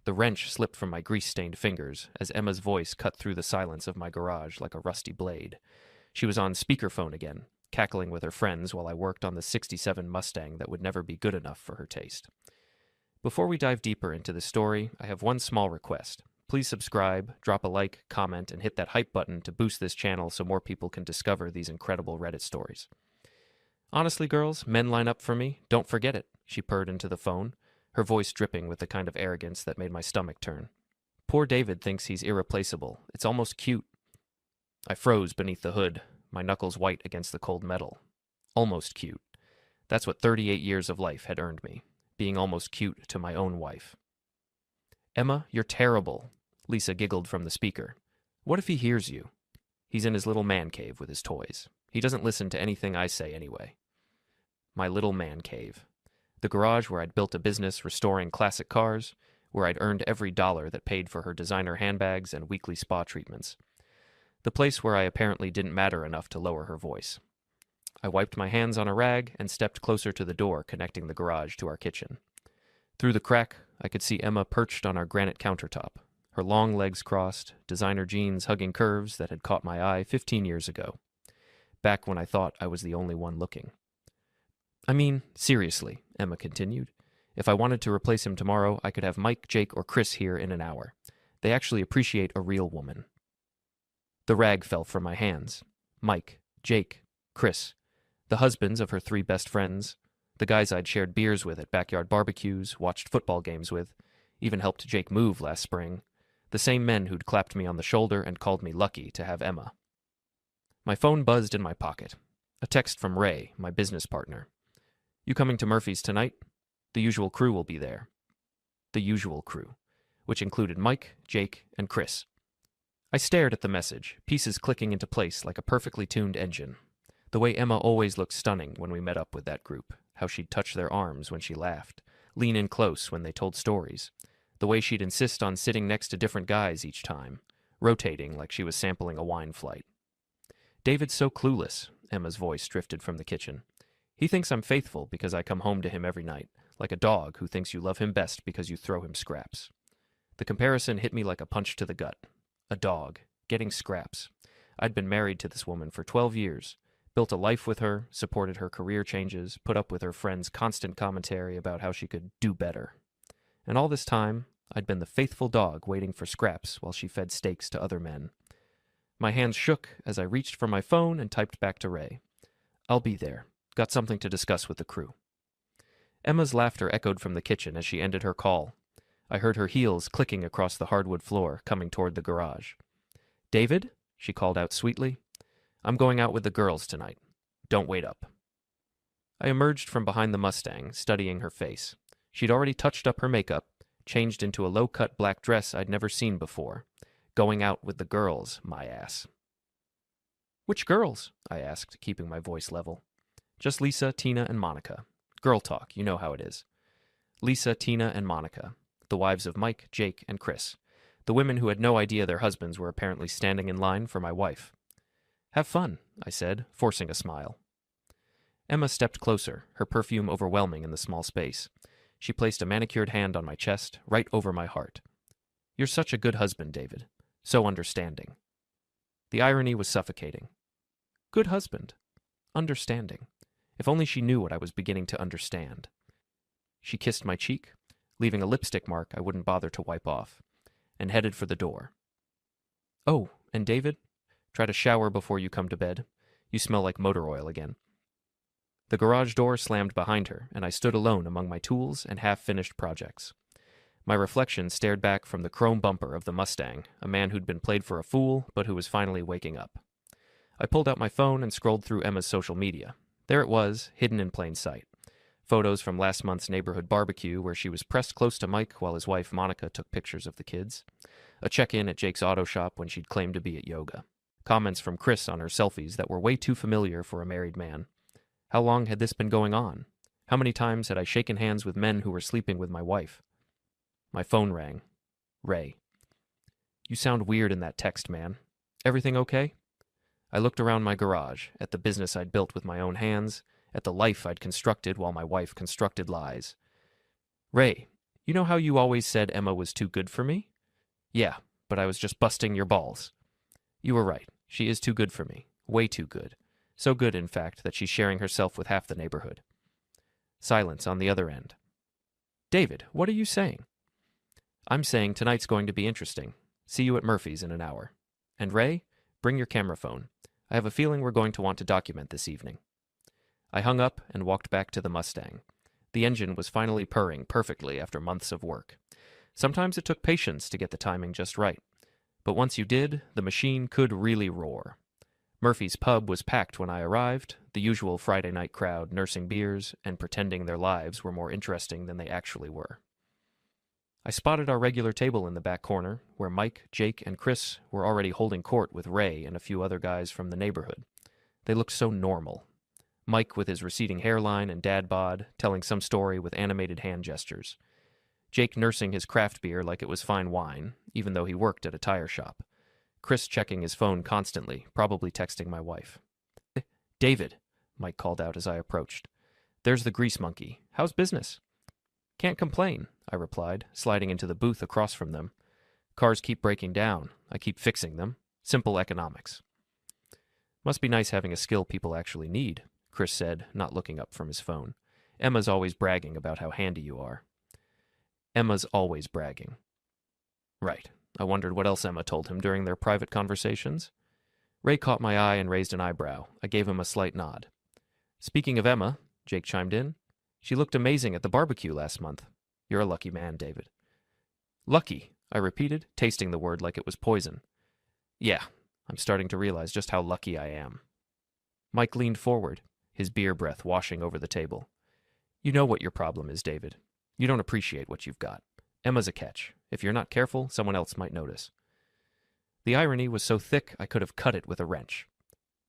The wrench slipped from my grease-stained fingers as Emma's voice cut through the silence of my garage like a rusty blade. She was on speakerphone again, cackling with her friends while I worked on the '67 Mustang that would never be good enough for her taste. Before we dive deeper into the story, I have one small request. Please subscribe, drop a like, comment, and hit that hype button to boost this channel so more people can discover these incredible Reddit stories. Honestly, girls, men line up for me. Don't forget it, she purred into the phone, her voice dripping with the kind of arrogance that made my stomach turn. Poor David thinks he's irreplaceable. It's almost cute. I froze beneath the hood, my knuckles white against the cold metal. Almost cute. That's what 38 years of life had earned me, being almost cute to my own wife. Emma, you're terrible, Lisa giggled from the speaker. What if he hears you? He's in his little man cave with his toys. He doesn't listen to anything I say anyway. My little man cave. The garage where I'd built a business restoring classic cars, where I'd earned every dollar that paid for her designer handbags and weekly spa treatments. The place where I apparently didn't matter enough to lower her voice. I wiped my hands on a rag and stepped closer to the door connecting the garage to our kitchen. Through the crack, I could see Emma perched on our granite countertop, her long legs crossed, designer jeans hugging curves that had caught my eye 15 years ago, back when I thought I was the only one looking. I mean, seriously, Emma continued. If I wanted to replace him tomorrow, I could have Mike, Jake, or Chris here in an hour. They actually appreciate a real woman. The rag fell from my hands. Mike, Jake, Chris, the husbands of her 3 best friends, the guys I'd shared beers with at backyard barbecues, watched football games with, even helped Jake move last spring, the same men who'd clapped me on the shoulder and called me lucky to have Emma. My phone buzzed in my pocket. A text from Ray, my business partner. You coming to Murphy's tonight? The usual crew will be there. The usual crew, which included Mike, Jake, and Chris. I stared at the message, pieces clicking into place like a perfectly tuned engine. The way Emma always looked stunning when we met up with that group, how she'd touch their arms when she laughed, lean in close when they told stories, the way she'd insist on sitting next to different guys each time, rotating like she was sampling a wine flight. David's so clueless, Emma's voice drifted from the kitchen. He thinks I'm faithful because I come home to him every night, like a dog who thinks you love him best because you throw him scraps. The comparison hit me like a punch to the gut. A dog, getting scraps. I'd been married to this woman for 12 years, built a life with her, supported her career changes, put up with her friends' constant commentary about how she could do better. And all this time, I'd been the faithful dog waiting for scraps while she fed steaks to other men. My hands shook as I reached for my phone and typed back to Ray. I'll be there. Got something to discuss with the crew. Emma's laughter echoed from the kitchen as she ended her call. I heard her heels clicking across the hardwood floor, coming toward the garage. David? She called out sweetly. I'm going out with the girls tonight. Don't wait up. I emerged from behind the Mustang, studying her face. She'd already touched up her makeup, changed into a low-cut black dress I'd never seen before. Going out with the girls, my ass. Which girls? I asked, keeping my voice level. Just Lisa, Tina, and Monica. Girl talk, you know how it is. Lisa, Tina, and Monica, the wives of Mike, Jake, and Chris, the women who had no idea their husbands were apparently standing in line for my wife. Have fun, I said, forcing a smile. Emma stepped closer, her perfume overwhelming in the small space. She placed a manicured hand on my chest, right over my heart. You're such a good husband, David. So understanding. The irony was suffocating. Good husband. Understanding. If only she knew what I was beginning to understand. She kissed my cheek, leaving a lipstick mark I wouldn't bother to wipe off, and headed for the door. Oh, and David, try to shower before you come to bed. You smell like motor oil again. The garage door slammed behind her, and I stood alone among my tools and half-finished projects. My reflection stared back from the chrome bumper of the Mustang, a man who'd been played for a fool, but who was finally waking up. I pulled out my phone and scrolled through Emma's social media. There it was, hidden in plain sight. Photos from last month's neighborhood barbecue where she was pressed close to Mike while his wife Monica took pictures of the kids. A check-in at Jake's auto shop when she'd claimed to be at yoga. Comments from Chris on her selfies that were way too familiar for a married man. How long had this been going on? How many times had I shaken hands with men who were sleeping with my wife? My phone rang. Ray. You sound weird in that text, man. Everything okay? I looked around my garage, at the business I'd built with my own hands, at the life I'd constructed while my wife constructed lies. Ray, You know how you always said Emma was too good for me? Yeah, but I was just busting your balls. You were right. She is too good for me. Way too good. So good, in fact, that she's sharing herself with half the neighborhood. Silence on the other end. David, what are you saying? I'm saying tonight's going to be interesting. See you at Murphy's in an hour. And Ray, bring your camera phone. I have a feeling we're going to want to document this evening. I hung up and walked back to the Mustang. The engine was finally purring perfectly after months of work. Sometimes it took patience to get the timing just right. But once you did, the machine could really roar. Murphy's pub was packed when I arrived, the usual Friday night crowd nursing beers and pretending their lives were more interesting than they actually were. I spotted our regular table in the back corner, where Mike, Jake, and Chris were already holding court with Ray and a few other guys from the neighborhood. They looked so normal. Mike with his receding hairline and dad bod, telling some story with animated hand gestures. Jake nursing his craft beer like it was fine wine, even though he worked at a tire shop. Chris checking his phone constantly, probably texting my wife. David, Mike called out as I approached. There's the grease monkey. How's business? Can't complain, I replied, sliding into the booth across from them. Cars keep breaking down. I keep fixing them. Simple economics. Must be nice having a skill people actually need, Chris said, not looking up from his phone. Emma's always bragging about how handy you are. Emma's always bragging. Right. I wondered what else Emma told him during their private conversations. Ray caught my eye and raised an eyebrow. I gave him a slight nod. Speaking of Emma, Jake chimed in, she looked amazing at the barbecue last month. You're a lucky man, David. Lucky, I repeated, tasting the word like it was poison. Yeah, I'm starting to realize just how lucky I am. Mike leaned forward, his beer breath washing over the table. You know what your problem is, David. You don't appreciate what you've got. Emma's a catch. If you're not careful, someone else might notice. The irony was so thick I could have cut it with a wrench.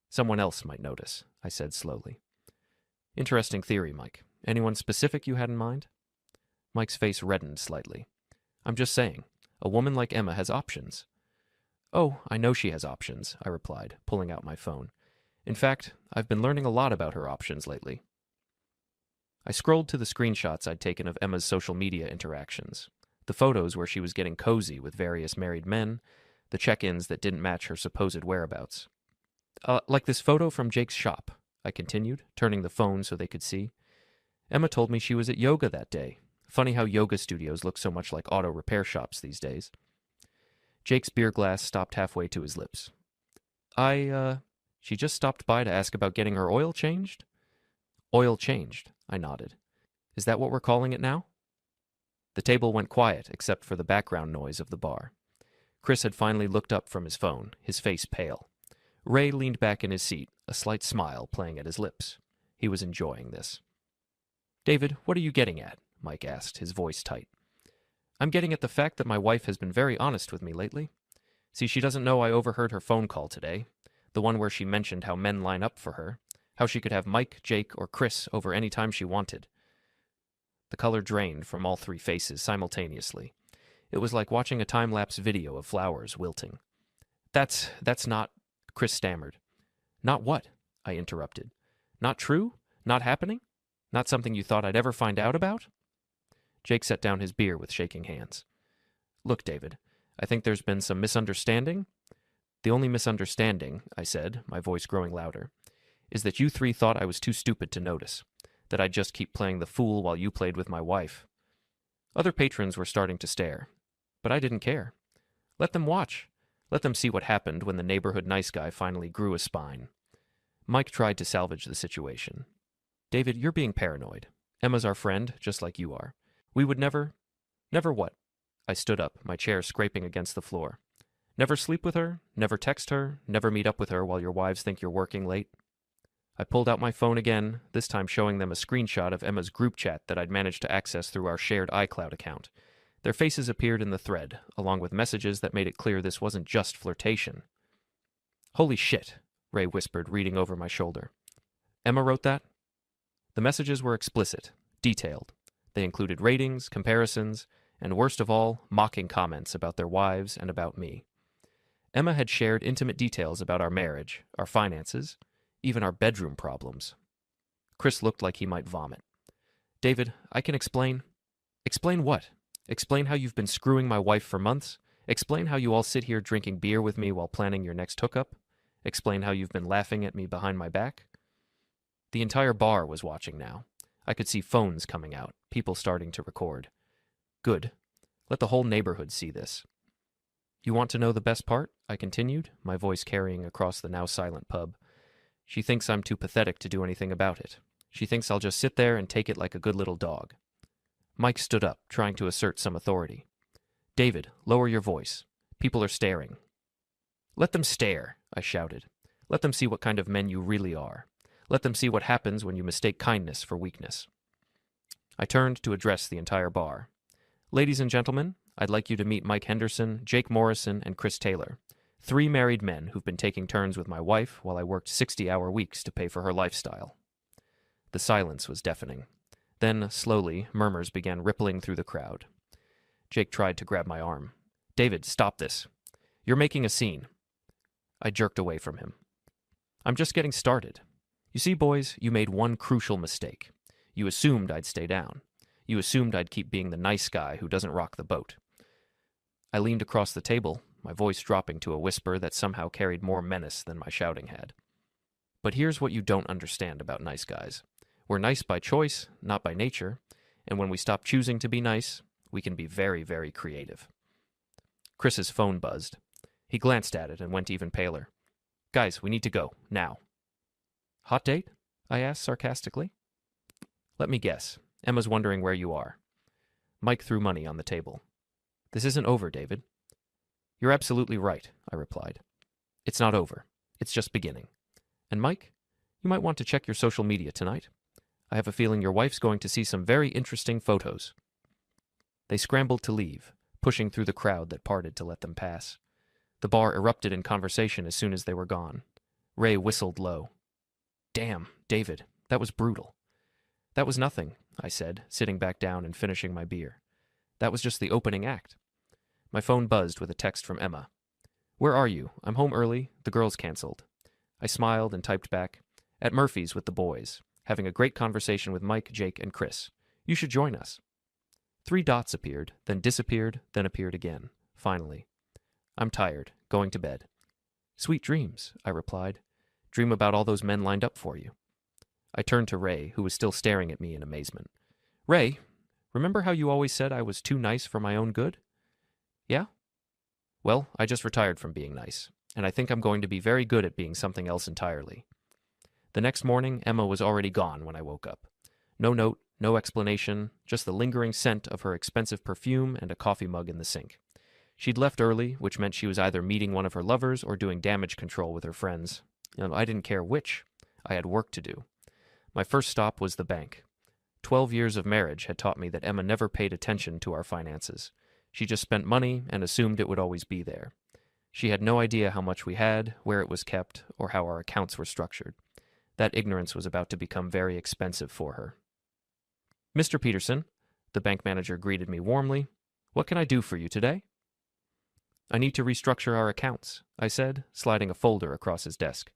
Someone else might notice, I said slowly. Interesting theory, Mike. Anyone specific you had in mind? Mike's face reddened slightly. I'm just saying, a woman like Emma has options. Oh, I know she has options, I replied, pulling out my phone. In fact, I've been learning a lot about her options lately. I scrolled to the screenshots I'd taken of Emma's social media interactions. The photos where she was getting cozy with various married men, the check-ins that didn't match her supposed whereabouts. Like this photo from Jake's shop, I continued, turning the phone so they could see. Emma told me she was at yoga that day. Funny how yoga studios look so much like auto repair shops these days. Jake's beer glass stopped halfway to his lips. She just stopped by to ask about getting her oil changed? Oil changed, I nodded. Is that what we're calling it now? The table went quiet except for the background noise of the bar. Chris had finally looked up from his phone, his face pale. Ray leaned back in his seat, a slight smile playing at his lips. He was enjoying this. David, what are you getting at? Mike asked, his voice tight. I'm getting at the fact that my wife has been very honest with me lately. See, she doesn't know I overheard her phone call today, the one where she mentioned how men line up for her, how she could have Mike, Jake, or Chris over any time she wanted. The color drained from all three faces simultaneously. It was like watching a time-lapse video of flowers wilting. That's not, Chris stammered. Not what? I interrupted. Not true? Not happening? Not something you thought I'd ever find out about? Jake set down his beer with shaking hands. Look, David, I think there's been some misunderstanding. The only misunderstanding, I said, my voice growing louder, is that you three thought I was too stupid to notice, that I'd just keep playing the fool while you played with my wife. Other patrons were starting to stare, but I didn't care. Let them watch. Let them see what happened when the neighborhood nice guy finally grew a spine. Mike tried to salvage the situation. David, you're being paranoid. Emma's our friend, just like you are. We would never... Never what? I stood up, my chair scraping against the floor. Never sleep with her? Never text her? Never meet up with her while your wives think you're working late? I pulled out my phone again, this time showing them a screenshot of Emma's group chat that I'd managed to access through our shared iCloud account. Their faces appeared in the thread, along with messages that made it clear this wasn't just flirtation. Holy shit, Ray whispered, reading over my shoulder. Emma wrote that? The messages were explicit, detailed. They included ratings, comparisons, and worst of all, mocking comments about their wives and about me. Emma had shared intimate details about our marriage, our finances, even our bedroom problems. Chris looked like he might vomit. David, I can explain. Explain what? Explain how you've been screwing my wife for months. Explain how you all sit here drinking beer with me while planning your next hookup. Explain how you've been laughing at me behind my back. The entire bar was watching now. I could see phones coming out, people starting to record. Good. Let the whole neighborhood see this. You want to know the best part? I continued, my voice carrying across the now silent pub. She thinks I'm too pathetic to do anything about it. She thinks I'll just sit there and take it like a good little dog. Mike stood up, trying to assert some authority. David, lower your voice. People are staring. Let them stare, I shouted. Let them see what kind of men you really are. Let them see what happens when you mistake kindness for weakness. I turned to address the entire bar. Ladies and gentlemen, I'd like you to meet Mike Henderson, Jake Morrison, and Chris Taylor, 3 married men who've been taking turns with my wife while I worked 60-hour weeks to pay for her lifestyle. The silence was deafening. Then, slowly, murmurs began rippling through the crowd. Jake tried to grab my arm. David, stop this. You're making a scene. I jerked away from him. I'm just getting started. You see, boys, you made one crucial mistake. You assumed I'd stay down. You assumed I'd keep being the nice guy who doesn't rock the boat. I leaned across the table, my voice dropping to a whisper that somehow carried more menace than my shouting had. But here's what you don't understand about nice guys. We're nice by choice, not by nature, and when we stop choosing to be nice, we can be very, very creative. Chris's phone buzzed. He glanced at it and went even paler. Guys, we need to go, now. Hot date? I asked sarcastically. Let me guess. Emma's wondering where you are. Mike threw money on the table. This isn't over, David. You're absolutely right, I replied. It's not over. It's just beginning. And Mike, you might want to check your social media tonight. I have a feeling your wife's going to see some very interesting photos. They scrambled to leave, pushing through the crowd that parted to let them pass. The bar erupted in conversation as soon as they were gone. Ray whistled low. Damn, David, that was brutal. That was nothing, I said, sitting back down and finishing my beer. That was just the opening act. My phone buzzed with a text from Emma. Where are you? I'm home early. The girls canceled. I smiled and typed back, at Murphy's with the boys, having a great conversation with Mike, Jake, and Chris. You should join us. 3 dots appeared, then disappeared, then appeared again. Finally. I'm tired. Going to bed. Sweet dreams, I replied. Dream about all those men lined up for you. I turned to Ray, who was still staring at me in amazement. Ray, remember how you always said I was too nice for my own good? Yeah? Well, I just retired from being nice, and I think I'm going to be very good at being something else entirely. The next morning, Emma was already gone when I woke up. No note, no explanation, just the lingering scent of her expensive perfume and a coffee mug in the sink. She'd left early, which meant she was either meeting one of her lovers or doing damage control with her friends. I didn't care which. I had work to do. My first stop was the bank. 12 years of marriage had taught me that Emma never paid attention to our finances. She just spent money and assumed it would always be there. She had no idea how much we had, where it was kept, or how our accounts were structured. That ignorance was about to become very expensive for her. Mr. Peterson, the bank manager greeted me warmly. What can I do for you today? I need to restructure our accounts, I said, sliding a folder across his desk.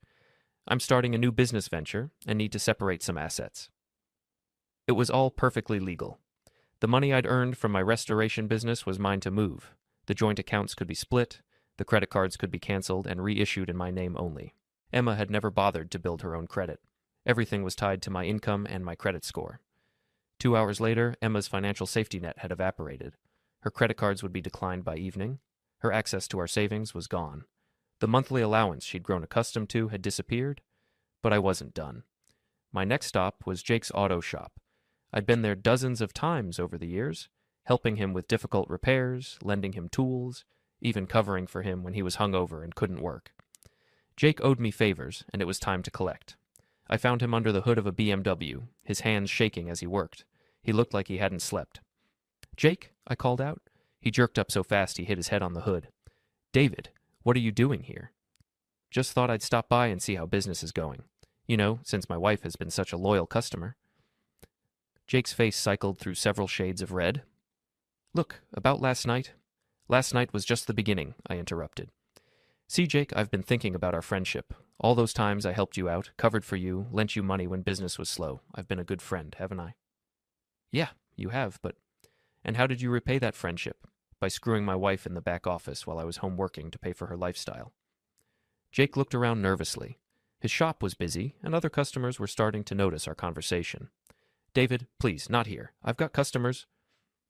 I'm starting a new business venture and need to separate some assets. It was all perfectly legal. The money I'd earned from my restoration business was mine to move. The joint accounts could be split, the credit cards could be canceled and reissued in my name only. Emma had never bothered to build her own credit. Everything was tied to my income and my credit score. 2 hours later, Emma's financial safety net had evaporated. Her credit cards would be declined by evening. Her access to our savings was gone. The monthly allowance she'd grown accustomed to had disappeared, but I wasn't done. My next stop was Jake's auto shop. I'd been there dozens of times over the years, helping him with difficult repairs, lending him tools, even covering for him when he was hungover and couldn't work. Jake owed me favors, and it was time to collect. I found him under the hood of a BMW, his hands shaking as he worked. He looked like he hadn't slept. Jake, I called out. He jerked up so fast he hit his head on the hood. David, what are you doing here? Just thought I'd stop by and see how business is going. Since my wife has been such a loyal customer. Jake's face cycled through several shades of red. Look, about last night. Last night was just the beginning, I interrupted. See, Jake, I've been thinking about our friendship. All those times I helped you out, covered for you, lent you money when business was slow. I've been a good friend, haven't I? Yeah, you have, but And how did you repay that friendship? By screwing my wife in the back office while I was home working to pay for her lifestyle. Jake looked around nervously. His shop was busy, and other customers were starting to notice our conversation. David, please, not here. I've got customers.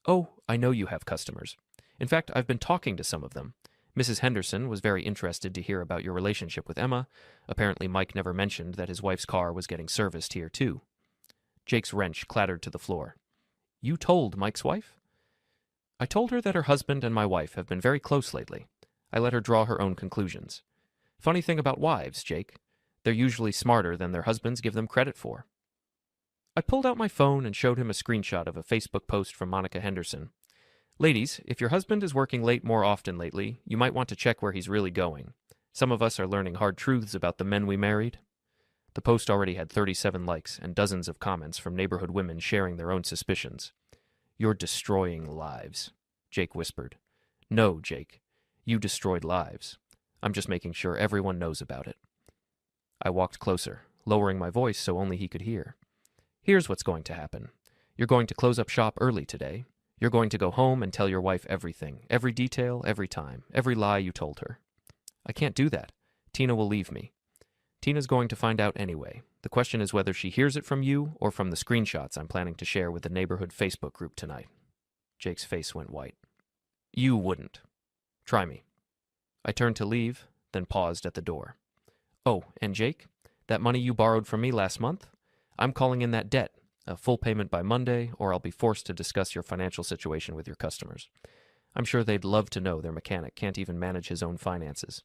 Oh, I know you have customers. In fact, I've been talking to some of them. Mrs. Henderson was very interested to hear about your relationship with Emma. Apparently, Mike never mentioned that his wife's car was getting serviced here, too. Jake's wrench clattered to the floor. You told Mike's wife? I told her that her husband and my wife have been very close lately. I let her draw her own conclusions. Funny thing about wives, Jake. They're usually smarter than their husbands give them credit for. I pulled out my phone and showed him a screenshot of a Facebook post from Monica Henderson. Ladies, if your husband is working late more often lately, you might want to check where he's really going. Some of us are learning hard truths about the men we married. The post already had 37 likes and dozens of comments from neighborhood women sharing their own suspicions. You're destroying lives, Jake whispered. No, Jake. You destroyed lives. I'm just making sure everyone knows about it. I walked closer, lowering my voice so only he could hear. Here's what's going to happen. You're going to close up shop early today. You're going to go home and tell your wife everything, every detail, every time, every lie you told her. I can't do that. Tina will leave me. Tina's going to find out anyway. The question is whether she hears it from you or from the screenshots I'm planning to share with the neighborhood Facebook group tonight. Jake's face went white. You wouldn't. Try me. I turned to leave, then paused at the door. Oh, and Jake, that money you borrowed from me last month? I'm calling in that debt, a full payment by Monday, or I'll be forced to discuss your financial situation with your customers. I'm sure they'd love to know their mechanic can't even manage his own finances.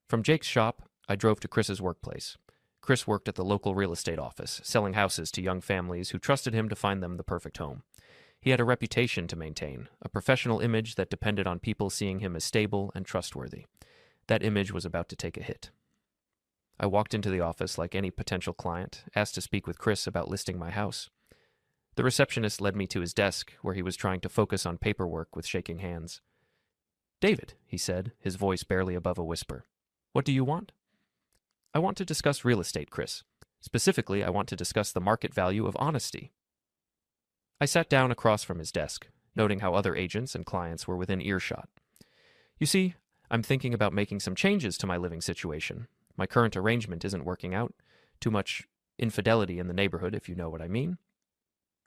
From Jake's shop, I drove to Chris's workplace. Chris worked at the local real estate office, selling houses to young families who trusted him to find them the perfect home. He had a reputation to maintain, a professional image that depended on people seeing him as stable and trustworthy. That image was about to take a hit. I walked into the office like any potential client, asked to speak with Chris about listing my house. The receptionist led me to his desk, where he was trying to focus on paperwork with shaking hands. David, he said, his voice barely above a whisper. What do you want? I want to discuss real estate, Chris. Specifically, I want to discuss the market value of honesty. I sat down across from his desk, noting how other agents and clients were within earshot. You see, I'm thinking about making some changes to my living situation. My current arrangement isn't working out. Too much infidelity in the neighborhood, if you know what I mean.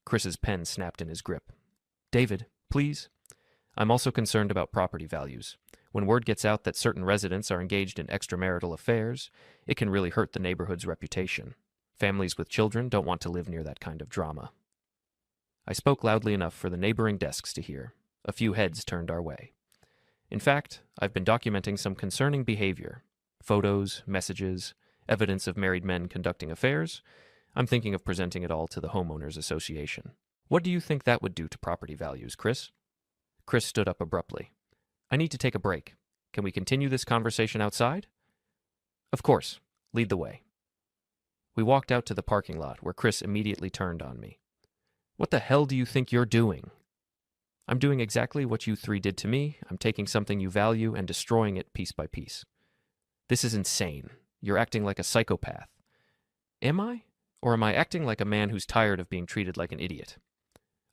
Chris's pen snapped in his grip. David, please. I'm also concerned about property values. When word gets out that certain residents are engaged in extramarital affairs, it can really hurt the neighborhood's reputation. Families with children don't want to live near that kind of drama. I spoke loudly enough for the neighboring desks to hear. A few heads turned our way. In fact, I've been documenting some concerning behavior. Photos, messages, evidence of married men conducting affairs. I'm thinking of presenting it all to the Homeowners Association. What do you think that would do to property values, Chris? Chris stood up abruptly. I need to take a break. Can we continue this conversation outside? Of course. Lead the way. We walked out to the parking lot, where Chris immediately turned on me. What the hell do you think you're doing? I'm doing exactly what you three did to me. I'm taking something you value and destroying it piece by piece. This is insane. You're acting like a psychopath. Am I? Or am I acting like a man who's tired of being treated like an idiot?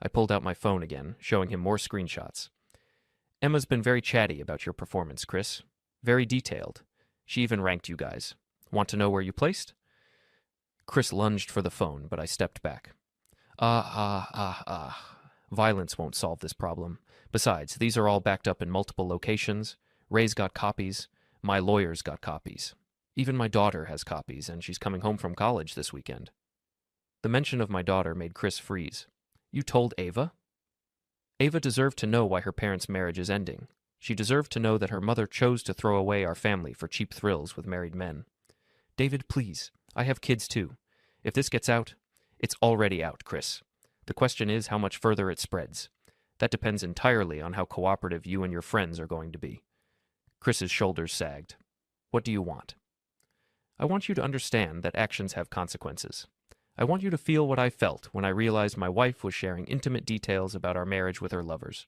I pulled out my phone again, showing him more screenshots. Emma's been very chatty about your performance, Chris. Very detailed. She even ranked you guys. Want to know where you placed? Chris lunged for the phone, but I stepped back. Violence won't solve this problem. Besides, these are all backed up in multiple locations. Ray's got copies. My lawyer's got copies. Even my daughter has copies, and she's coming home from college this weekend. The mention of my daughter made Chris freeze. You told Ava? Ava deserved to know why her parents' marriage is ending. She deserved to know that her mother chose to throw away our family for cheap thrills with married men. David, please. I have kids too. If this gets out, it's already out, Chris. The question is how much further it spreads. That depends entirely on how cooperative you and your friends are going to be. Chris's shoulders sagged. What do you want? I want you to understand that actions have consequences. I want you to feel what I felt when I realized my wife was sharing intimate details about our marriage with her lovers.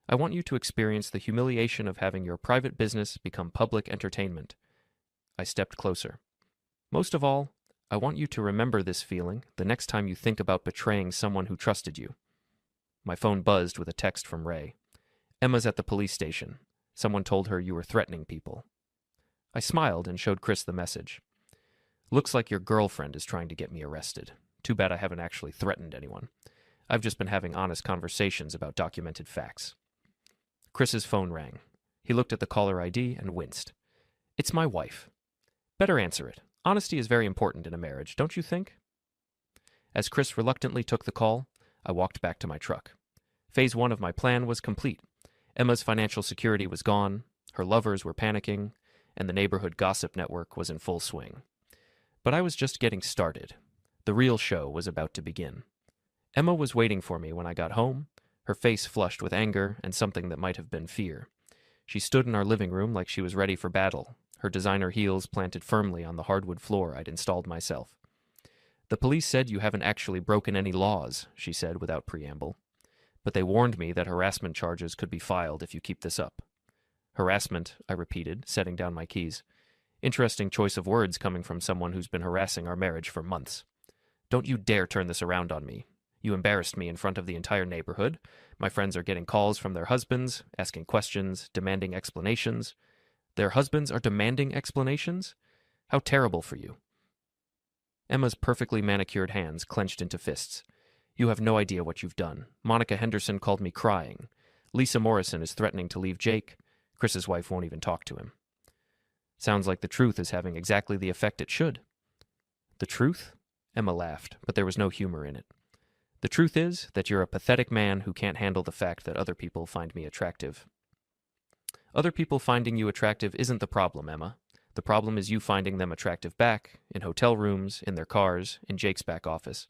I want you to experience the humiliation of having your private business become public entertainment. I stepped closer. Most of all, I want you to remember this feeling the next time you think about betraying someone who trusted you. My phone buzzed with a text from Ray. Emma's at the police station. Someone told her you were threatening people. I smiled and showed Chris the message. Looks like your girlfriend is trying to get me arrested. Too bad I haven't actually threatened anyone. I've just been having honest conversations about documented facts. Chris's phone rang. He looked at the caller ID and winced. It's my wife. Better answer it. Honesty is very important in a marriage, don't you think? As Chris reluctantly took the call, I walked back to my truck. Phase 1 of my plan was complete. Emma's financial security was gone, her lovers were panicking, and the neighborhood gossip network was in full swing. But I was just getting started. The real show was about to begin. Emma was waiting for me when I got home, her face flushed with anger and something that might have been fear. She stood in our living room like she was ready for battle, her designer heels planted firmly on the hardwood floor I'd installed myself. The police said you haven't actually broken any laws, she said without preamble. But they warned me that harassment charges could be filed if you keep this up. Harassment, I repeated, setting down my keys. Interesting choice of words coming from someone who's been harassing our marriage for months. Don't you dare turn this around on me. You embarrassed me in front of the entire neighborhood. My friends are getting calls from their husbands, asking questions, demanding explanations. Their husbands are demanding explanations? How terrible for you. Emma's perfectly manicured hands clenched into fists. You have no idea what you've done. Monica Henderson called me crying. Lisa Morrison is threatening to leave Jake. Chris's wife won't even talk to him. Sounds like the truth is having exactly the effect it should. The truth? Emma laughed, but there was no humor in it. The truth is that you're a pathetic man who can't handle the fact that other people find me attractive. Other people finding you attractive isn't the problem, Emma. The problem is you finding them attractive back, in hotel rooms, in their cars, in Jake's back office.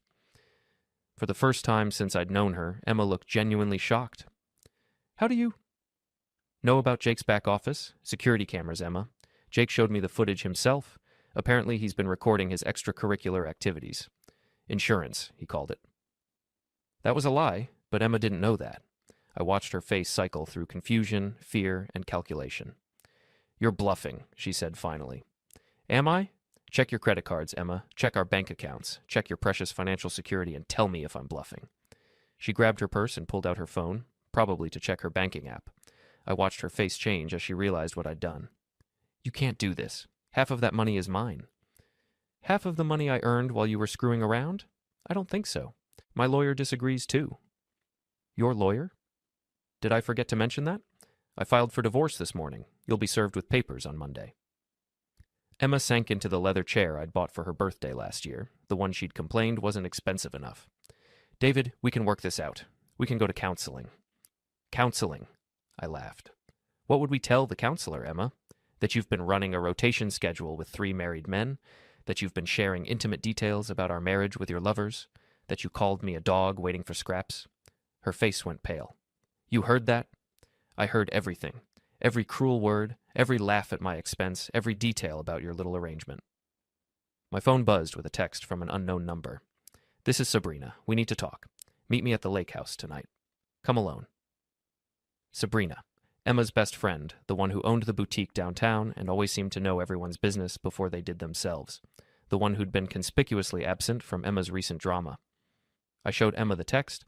For the first time since I'd known her, Emma looked genuinely shocked. How do you know about Jake's back office? Security cameras, Emma. Jake showed me the footage himself. Apparently he's been recording his extracurricular activities. Insurance, he called it. That was a lie, but Emma didn't know that. I watched her face cycle through confusion, fear, and calculation. You're bluffing, she said finally. Am I? Check your credit cards, Emma. Check our bank accounts. Check your precious financial security and tell me if I'm bluffing. She grabbed her purse and pulled out her phone, probably to check her banking app. I watched her face change as she realized what I'd done. You can't do this. Half of that money is mine. Half of the money I earned while you were screwing around? I don't think so. My lawyer disagrees too. Your lawyer? Did I forget to mention that? I filed for divorce this morning. You'll be served with papers on Monday. Emma sank into the leather chair I'd bought for her birthday last year. The one she'd complained wasn't expensive enough. David, we can work this out. We can go to counseling. Counseling, I laughed. What would we tell the counselor, Emma? That you've been running a rotation schedule with 3 married men? That you've been sharing intimate details about our marriage with your lovers? That you called me a dog waiting for scraps? Her face went pale. You heard that? I heard everything. Every cruel word, every laugh at my expense, every detail about your little arrangement. My phone buzzed with a text from an unknown number. This is Sabrina. We need to talk. Meet me at the lake house tonight. Come alone. Sabrina, Emma's best friend, the one who owned the boutique downtown and always seemed to know everyone's business before they did themselves. The one who'd been conspicuously absent from Emma's recent drama. I showed Emma the text.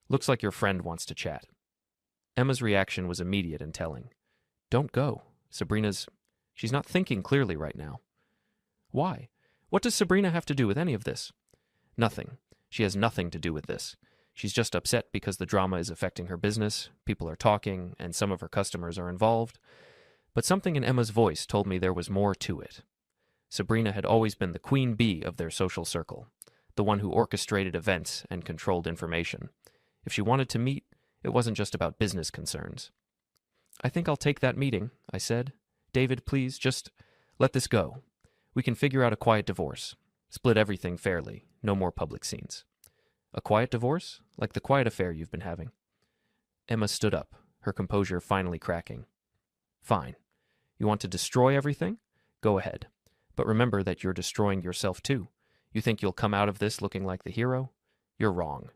Looks like your friend wants to chat. Emma's reaction was immediate and telling. Don't go. She's not thinking clearly right now. Why? What does Sabrina have to do with any of this? Nothing. She has nothing to do with this. She's just upset because the drama is affecting her business, people are talking, and some of her customers are involved. But something in Emma's voice told me there was more to it. Sabrina had always been the queen bee of their social circle, the one who orchestrated events and controlled information. If she wanted to meet, it wasn't just about business concerns. I think I'll take that meeting, I said. David, please, just let this go. We can figure out a quiet divorce. Split everything fairly. No more public scenes. A quiet divorce? Like the quiet affair you've been having. Emma stood up, her composure finally cracking. Fine. You want to destroy everything? Go ahead. But remember that you're destroying yourself too. You think you'll come out of this looking like the hero? You're wrong.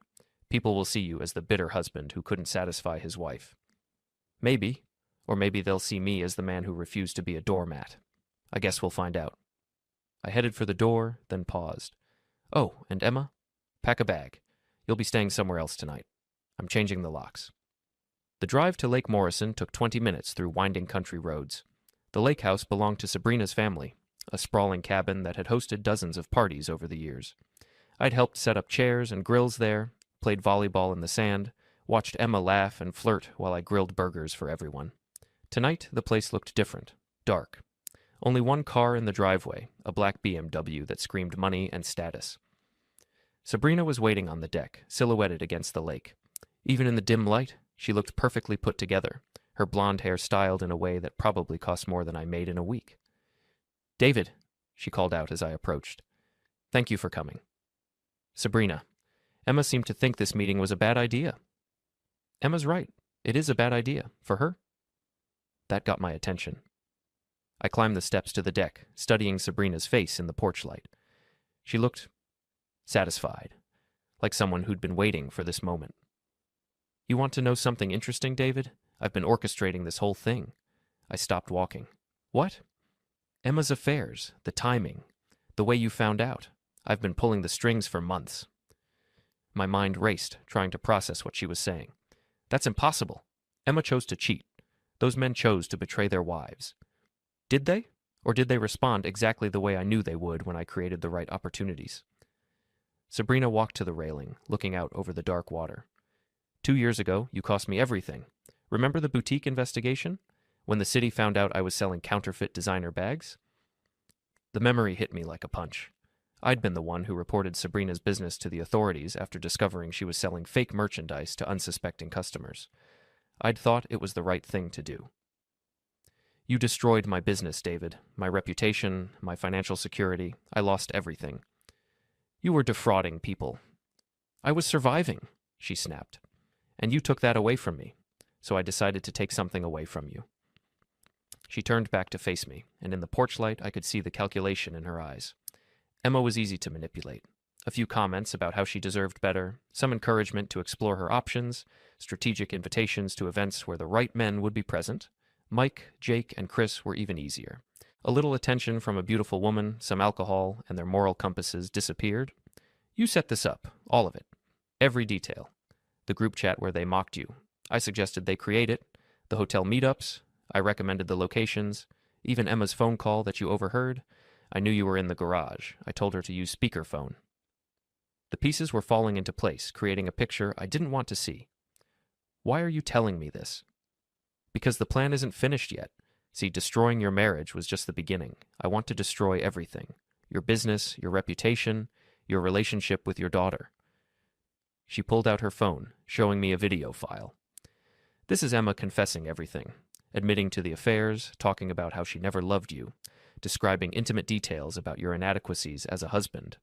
People will see you as the bitter husband who couldn't satisfy his wife. Maybe. Or maybe they'll see me as the man who refused to be a doormat. I guess we'll find out. I headed for the door, then paused. Oh, and Emma? Pack a bag. You'll be staying somewhere else tonight. I'm changing the locks. The drive to Lake Morrison took 20 minutes through winding country roads. The lake house belonged to Sabrina's family, a sprawling cabin that had hosted dozens of parties over the years. I'd helped set up chairs and grills there, played volleyball in the sand, watched Emma laugh and flirt while I grilled burgers for everyone. Tonight, the place looked different, dark. Only one car in the driveway, a black BMW that screamed money and status. Sabrina was waiting on the deck, silhouetted against the lake. Even in the dim light, she looked perfectly put together, her blonde hair styled in a way that probably cost more than I made in a week. "David," she called out as I approached. "Thank you for coming." "Sabrina." Emma seemed to think this meeting was a bad idea. Emma's right. It is a bad idea. For her. That got my attention. I climbed the steps to the deck, studying Sabrina's face in the porch light. She looked satisfied, like someone who'd been waiting for this moment. "You want to know something interesting, David? I've been orchestrating this whole thing." I stopped walking. "What?" "Emma's affairs, the timing, the way you found out. I've been pulling the strings for months." My mind raced, trying to process what she was saying. "That's impossible. Emma chose to cheat. Those men chose to betray their wives." Did they? Or did they respond exactly the way I knew they would when I created the right opportunities? Sabrina walked to the railing, looking out over the dark water. 2 years ago, you cost me everything. Remember the boutique investigation? When the city found out I was selling counterfeit designer bags? The memory hit me like a punch. I'd been the one who reported Sabrina's business to the authorities after discovering she was selling fake merchandise to unsuspecting customers. I'd thought it was the right thing to do. "You destroyed my business, David. My reputation, my financial security. I lost everything. You were defrauding people." "I was surviving," she snapped. "And you took that away from me. So I decided to take something away from you." She turned back to face me, and in the porch light I could see the calculation in her eyes. Emma was easy to manipulate. A few comments about how she deserved better, some encouragement to explore her options, strategic invitations to events where the right men would be present. Mike, Jake, and Chris were even easier. A little attention from a beautiful woman, some alcohol, and their moral compasses disappeared. "You set this up, all of it. Every detail. The group chat where they mocked you. I suggested they create it. The hotel meetups. I recommended the locations. Even Emma's phone call that you overheard. I knew you were in the garage. I told her to use speakerphone." The pieces were falling into place, creating a picture I didn't want to see. "Why are you telling me this?" "Because the plan isn't finished yet. See, destroying your marriage was just the beginning. I want to destroy everything. Your business, your reputation, your relationship with your daughter." She pulled out her phone, showing me a video file. This is Emma confessing everything, admitting to the affairs, talking about how she never loved you, describing intimate details about your inadequacies as a husband.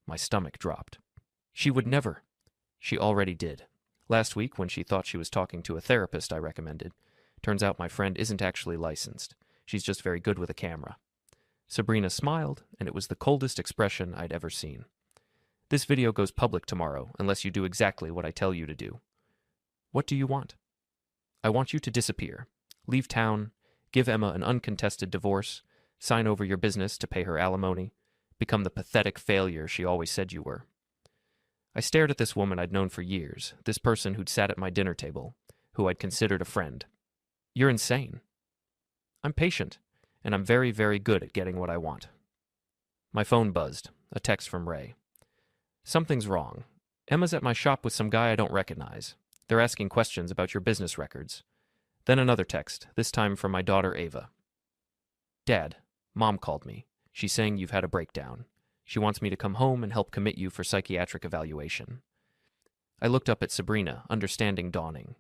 My stomach dropped. She would never. She already did. Last week, when she thought she was talking to a therapist I recommended, turns out my friend isn't actually licensed. She's just very good with a camera. Sabrina smiled, and it was the coldest expression I'd ever seen. "This video goes public tomorrow, unless you do exactly what I tell you to do." "What do you want?" "I want you to disappear. Leave town, give Emma an uncontested divorce, sign over your business to pay her alimony, become the pathetic failure she always said you were." I stared at this woman I'd known for years, this person who'd sat at my dinner table, who I'd considered a friend. "You're insane." "I'm patient, and I'm very, very good at getting what I want." My phone buzzed, a text from Ray. "Something's wrong. Emma's at my shop with some guy I don't recognize. They're asking questions about your business records." Then another text, this time from my daughter Ava. "Dad, Mom called me. She's saying you've had a breakdown. She wants me to come home and help commit you for psychiatric evaluation." I looked up at Sabrina, understanding dawning.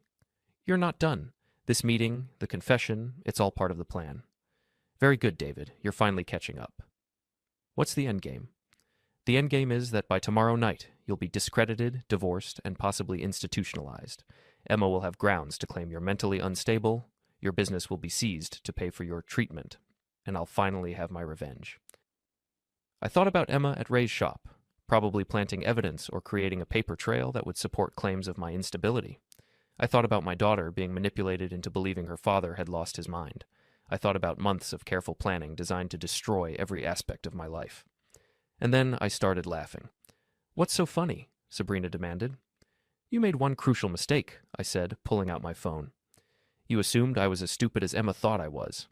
"You're not done. This meeting, the confession, it's all part of the plan." "Very good, David. You're finally catching up." "What's the end game?" "The end game is that by tomorrow night, you'll be discredited, divorced, and possibly institutionalized. Emma will have grounds to claim you're mentally unstable, your business will be seized to pay for your treatment, and I'll finally have my revenge." I thought about Emma at Ray's shop, probably planting evidence or creating a paper trail that would support claims of my instability. I thought about my daughter being manipulated into believing her father had lost his mind. I thought about months of careful planning designed to destroy every aspect of my life. And then I started laughing. "What's so funny?" Sabrina demanded. You made one crucial mistake, I said, pulling out my phone. You assumed I was as stupid as Emma thought I was.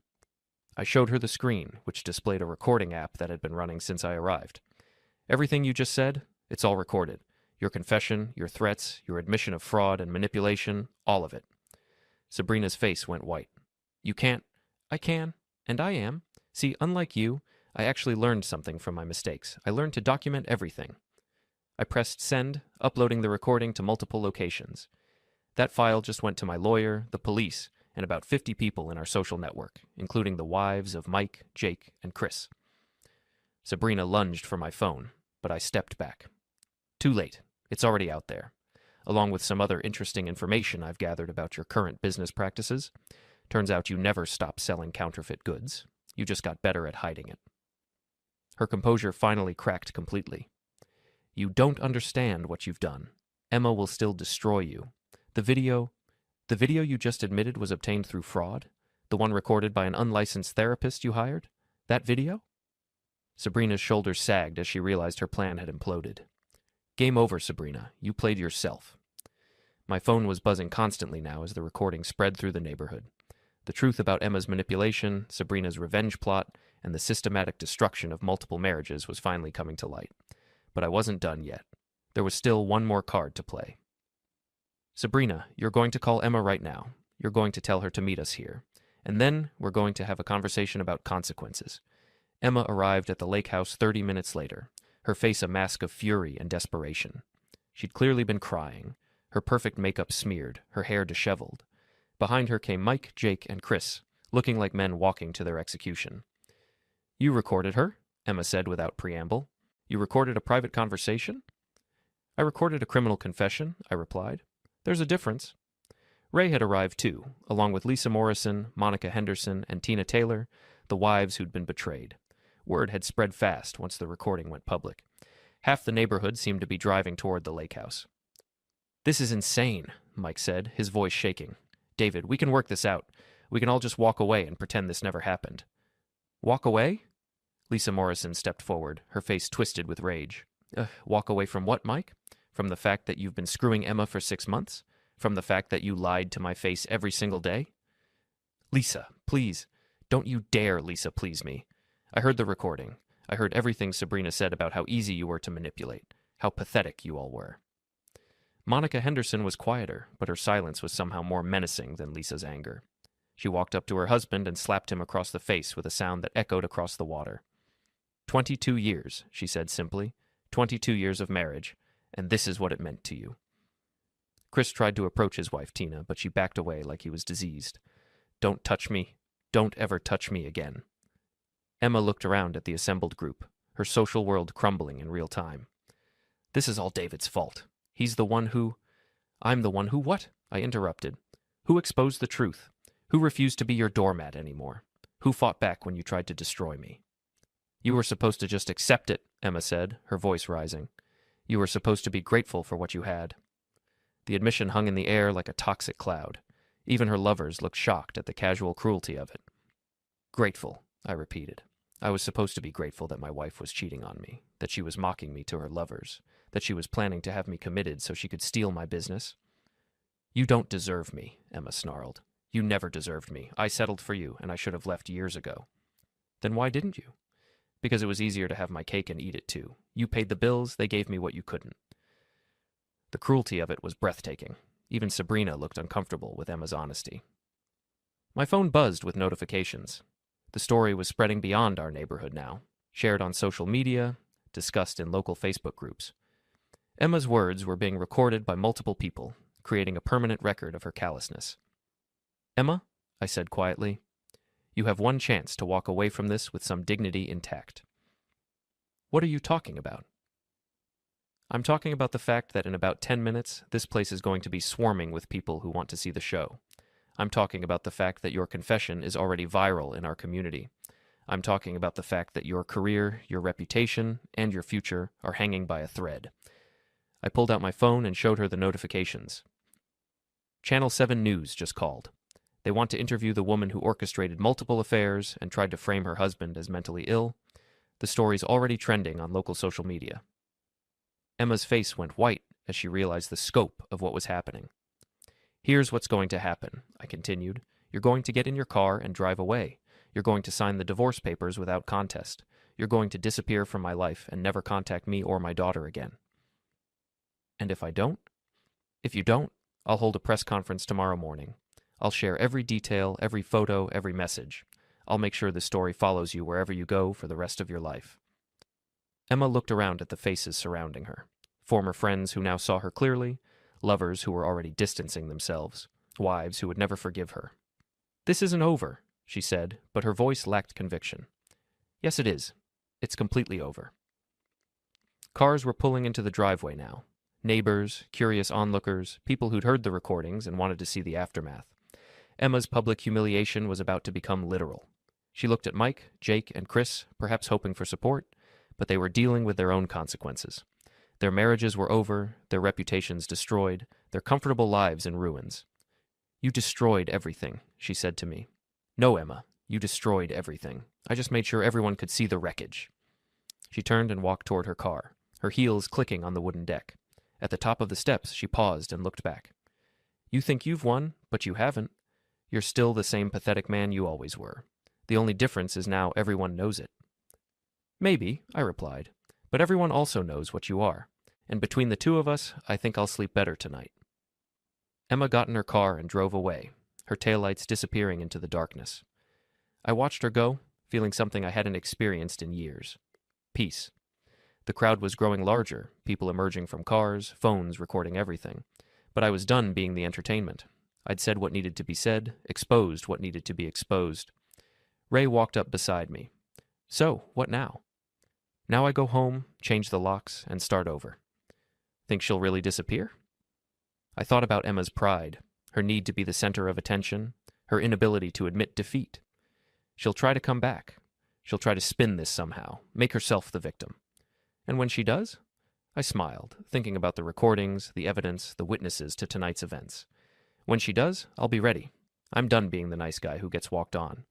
I showed her the screen, which displayed a recording app that had been running since I arrived. Everything you just said, it's all recorded. Your confession, your threats, your admission of fraud and manipulation, all of it. Sabrina's face went white. You can't. I can, and I am. See, unlike you, I actually learned something from my mistakes. I learned to document everything. I pressed send, uploading the recording to multiple locations. That file just went to my lawyer, the police, and about 50 people in our social network, including the wives of Mike, Jake, and Chris. Sabrina lunged for my phone, but I stepped back. Too late. It's already out there, along with some other interesting information I've gathered about your current business practices. Turns out you never stopped selling counterfeit goods. You just got better at hiding it. Her composure finally cracked completely. You don't understand what you've done. Emma will still destroy you. The video you just admitted was obtained through fraud? The one recorded by an unlicensed therapist you hired? That video? Sabrina's shoulders sagged as she realized her plan had imploded. Game over, Sabrina. You played yourself. My phone was buzzing constantly now as the recording spread through the neighborhood. The truth about Emma's manipulation, Sabrina's revenge plot, and the systematic destruction of multiple marriages was finally coming to light. But I wasn't done yet. There was still one more card to play. Sabrina, you're going to call Emma right now. You're going to tell her to meet us here. And then we're going to have a conversation about consequences. Emma arrived at the lake house 30 minutes later, her face a mask of fury and desperation. She'd clearly been crying, her perfect makeup smeared, her hair disheveled. Behind her came Mike, Jake, and Chris, looking like men walking to their execution. You recorded her, Emma said without preamble. You recorded a private conversation? I recorded a criminal confession, I replied. There's a difference. Ray had arrived too, along with Lisa Morrison, Monica Henderson, and Tina Taylor, the wives who'd been betrayed. Word had spread fast once the recording went public. Half the neighborhood seemed to be driving toward the lake house. This is insane, Mike said, his voice shaking. David, we can work this out. We can all just walk away and pretend this never happened. Walk away? Lisa Morrison stepped forward, her face twisted with rage. Walk away from what, Mike? From the fact that you've been screwing Emma for 6 months? From the fact that you lied to my face every single day? Lisa, please. Don't you dare, Lisa, please me. I heard the recording. I heard everything Sabrina said about how easy you were to manipulate, how pathetic you all were. Monica Henderson was quieter, but her silence was somehow more menacing than Lisa's anger. She walked up to her husband and slapped him across the face with a sound that echoed across the water. 22 years, she said simply. 22 years of marriage, and this is what it meant to you. Chris tried to approach his wife, Tina, but she backed away like he was diseased. Don't touch me. Don't ever touch me again. Emma looked around at the assembled group, her social world crumbling in real time. This is all David's fault. He's the one who... I'm the one who what? I interrupted. Who exposed the truth? Who refused to be your doormat anymore? Who fought back when you tried to destroy me? You were supposed to just accept it, Emma said, her voice rising. You were supposed to be grateful for what you had. The admission hung in the air like a toxic cloud. Even her lovers looked shocked at the casual cruelty of it. Grateful, I repeated. I was supposed to be grateful that my wife was cheating on me, that she was mocking me to her lovers, that she was planning to have me committed so she could steal my business. You don't deserve me, Emma snarled. You never deserved me. I settled for you, and I should have left years ago. Then why didn't you? Because it was easier to have my cake and eat it too. You paid the bills, they gave me what you couldn't. The cruelty of it was breathtaking. Even Sabrina looked uncomfortable with Emma's honesty. My phone buzzed with notifications. The story was spreading beyond our neighborhood now, shared on social media, discussed in local Facebook groups. Emma's words were being recorded by multiple people, creating a permanent record of her callousness. Emma, I said quietly, you have one chance to walk away from this with some dignity intact. What are you talking about? I'm talking about the fact that in about 10 minutes, this place is going to be swarming with people who want to see the show. I'm talking about the fact that your confession is already viral in our community. I'm talking about the fact that your career, your reputation, and your future are hanging by a thread. I pulled out my phone and showed her the notifications. Channel 7 News just called. They want to interview the woman who orchestrated multiple affairs and tried to frame her husband as mentally ill. The story's already trending on local social media. Emma's face went white as she realized the scope of what was happening. "Here's what's going to happen," I continued. "You're going to get in your car and drive away. You're going to sign the divorce papers without contest. You're going to disappear from my life and never contact me or my daughter again." "And if I don't?" "If you don't, I'll hold a press conference tomorrow morning. I'll share every detail, every photo, every message. I'll make sure the story follows you wherever you go for the rest of your life." Emma looked around at the faces surrounding her. Former friends who now saw her clearly, lovers who were already distancing themselves, wives who would never forgive her. "This isn't over," she said, but her voice lacked conviction. "Yes, it is. It's completely over." Cars were pulling into the driveway now. Neighbors, curious onlookers, people who'd heard the recordings and wanted to see the aftermath. Emma's public humiliation was about to become literal. She looked at Mike, Jake, and Chris, perhaps hoping for support, but they were dealing with their own consequences. Their marriages were over, their reputations destroyed, their comfortable lives in ruins. "You destroyed everything," she said to me. "No, Emma, you destroyed everything. I just made sure everyone could see the wreckage." She turned and walked toward her car, her heels clicking on the wooden deck. At the top of the steps, she paused and looked back. "You think you've won, but you haven't. You're still the same pathetic man you always were. The only difference is now everyone knows it." "Maybe," I replied, "but everyone also knows what you are. And between the two of us, I think I'll sleep better tonight." Emma got in her car and drove away, her taillights disappearing into the darkness. I watched her go, feeling something I hadn't experienced in years. Peace. The crowd was growing larger, people emerging from cars, phones recording everything. But I was done being the entertainment. I'd said what needed to be said, exposed what needed to be exposed. Ray walked up beside me. "So, what now?" "Now I go home, change the locks, and start over." "Think she'll really disappear?" I thought about Emma's pride, her need to be the center of attention, her inability to admit defeat. She'll try to come back. She'll try to spin this somehow, make herself the victim. And when she does? I smiled, thinking about the recordings, the evidence, the witnesses to tonight's events. When she does, I'll be ready. I'm done being the nice guy who gets walked on.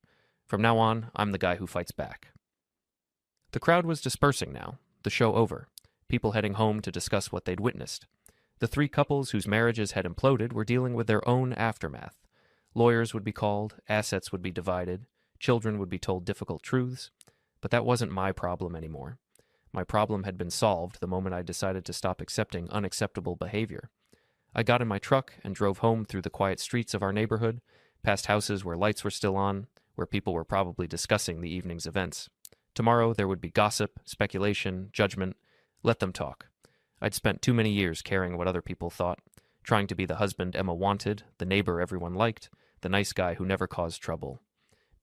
From now on, I'm the guy who fights back. The crowd was dispersing now, the show over, people heading home to discuss what they'd witnessed. The three couples whose marriages had imploded were dealing with their own aftermath. Lawyers would be called, assets would be divided, children would be told difficult truths. But that wasn't my problem anymore. My problem had been solved the moment I decided to stop accepting unacceptable behavior. I got in my truck and drove home through the quiet streets of our neighborhood, past houses where lights were still on, where people were probably discussing the evening's events. Tomorrow there would be gossip, speculation, judgment. Let them talk. I'd spent too many years caring what other people thought, trying to be the husband Emma wanted, the neighbor everyone liked, the nice guy who never caused trouble.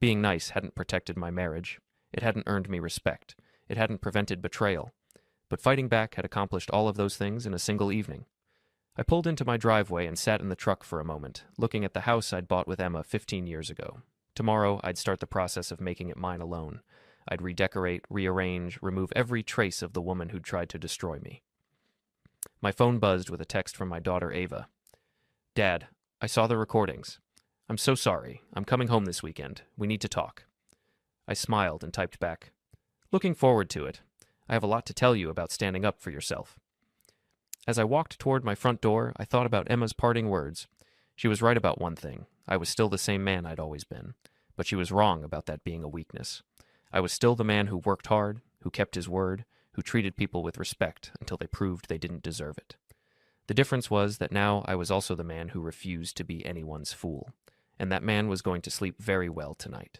Being nice hadn't protected my marriage. It hadn't earned me respect. It hadn't prevented betrayal. But fighting back had accomplished all of those things in a single evening. I pulled into my driveway and sat in the truck for a moment, looking at the house I'd bought with Emma 15 years ago. Tomorrow, I'd start the process of making it mine alone. I'd redecorate, rearrange, remove every trace of the woman who'd tried to destroy me. My phone buzzed with a text from my daughter Ava. "Dad, I saw the recordings. I'm so sorry. I'm coming home this weekend. We need to talk." I smiled and typed back, "Looking forward to it. I have a lot to tell you about standing up for yourself." As I walked toward my front door, I thought about Emma's parting words. She was right about one thing. I was still the same man I'd always been. But she was wrong about that being a weakness. I was still the man who worked hard, who kept his word, who treated people with respect until they proved they didn't deserve it. The difference was that now I was also the man who refused to be anyone's fool. And that man was going to sleep very well tonight.